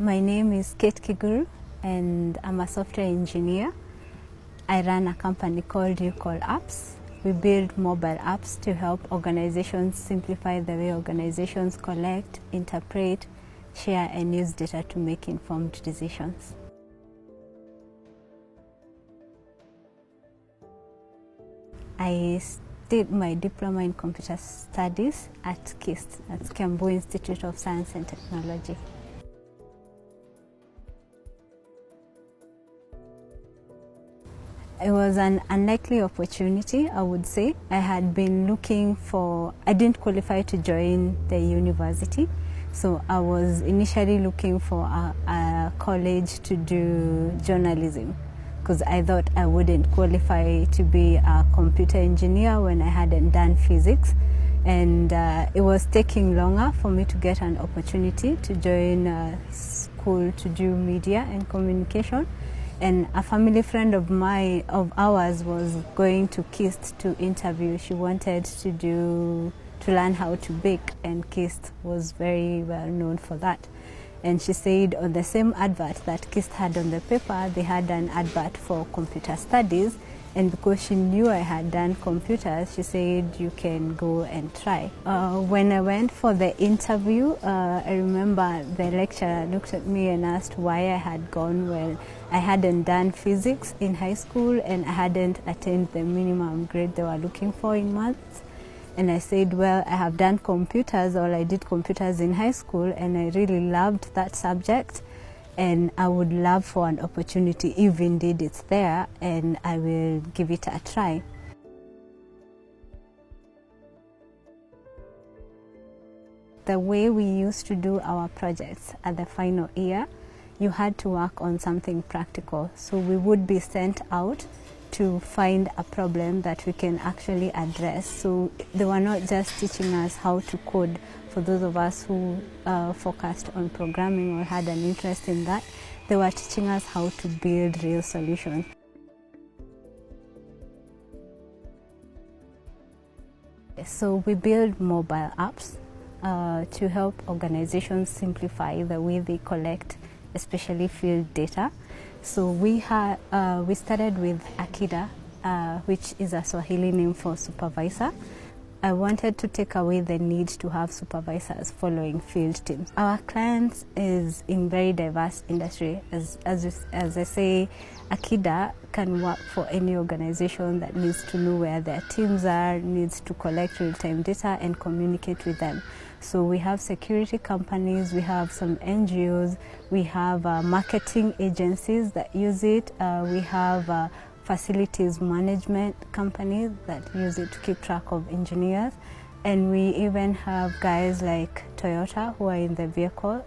My name is Kate Kiguru and I'm a software engineer. I run a company called Call Apps. We build mobile apps to help organizations simplify the way organizations collect, interpret, share and use data to make informed decisions. I did my diploma in computer studies at KIST, at Kiambu Institute of Science and Technology. It was an unlikely opportunity, I would say. I had been looking for, I didn't qualify to join the university, so I was initially looking for a college to do journalism, because I thought I wouldn't qualify to be a computer engineer when I hadn't done physics. And it was taking longer for me to get an opportunity to join a school to do media and communication. And a family friend of ours was going to KIST to interview. She wanted to learn how to bake, and KIST was very well known for that. And she said on the same advert that KIST had on the paper, they had an advert for computer studies. And because she knew I had done computers, she said, you can go and try. When I went for the interview, I remember the lecturer looked at me and asked why I had gone. Well, I hadn't done physics in high school and I hadn't attained the minimum grade they were looking for in maths. And I said, well, I have done computers, or I did computers in high school, and I really loved that subject. And I would love for an opportunity, if indeed it's there, and I will give it a try. The way we used to do our projects at the final year, you had to work on something practical. So we would be sent out to find a problem that we can actually address. So they were not just teaching us how to code. For those of us who focused on programming or had an interest in that, they were teaching us how to build real solutions. So we build mobile apps to help organizations simplify the way they collect, especially field data. So we started with Akida, which is a Swahili name for supervisor. I wanted to take away the need to have supervisors following field teams. Our clients is in very diverse industry. As I say, Akida can work for any organization that needs to know where their teams are, needs to collect real-time data and communicate with them. So we have security companies, we have some NGOs, we have marketing agencies that use it, we have facilities management companies that use it to keep track of engineers, and we even have guys like Toyota who are in the vehicle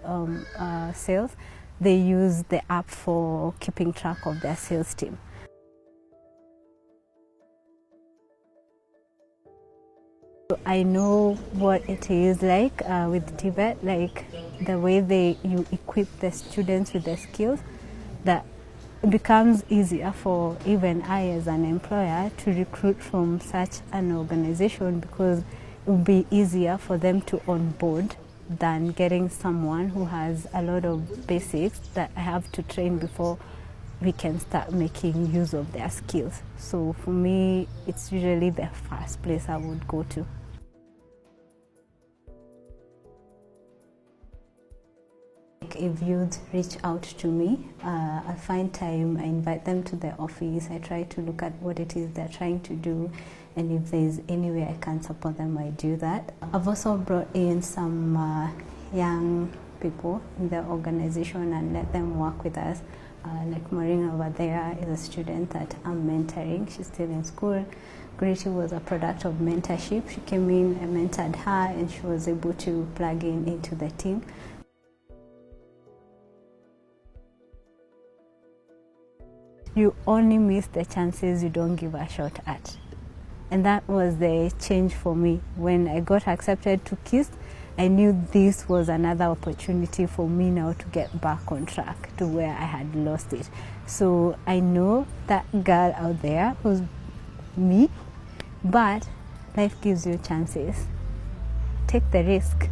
sales. They use the app for keeping track of their sales team. I know what it is like with TVET, like the way you equip the students with the skills, that it becomes easier for even I as an employer to recruit from such an organization, because it will be easier for them to onboard than getting someone who has a lot of basics that I have to train before we can start making use of their skills. So for me, it's usually the first place I would go to. If youth reach out to me, I find time, I invite them to the office, I try to look at what it is they're trying to do, and if there's any way I can support them, I do that. I've also brought in some young people in the organization and let them work with us. Like Maureen over there is a student that I'm mentoring. She's still in school. Grady was a product of mentorship. She came in, I mentored her, and she was able to plug into the team. You only miss the chances you don't give a shot at. And that was the change for me. When I got accepted to KIST, I knew this was another opportunity for me now to get back on track to where I had lost it. So I know that girl out there who's me, but life gives you chances. Take the risk.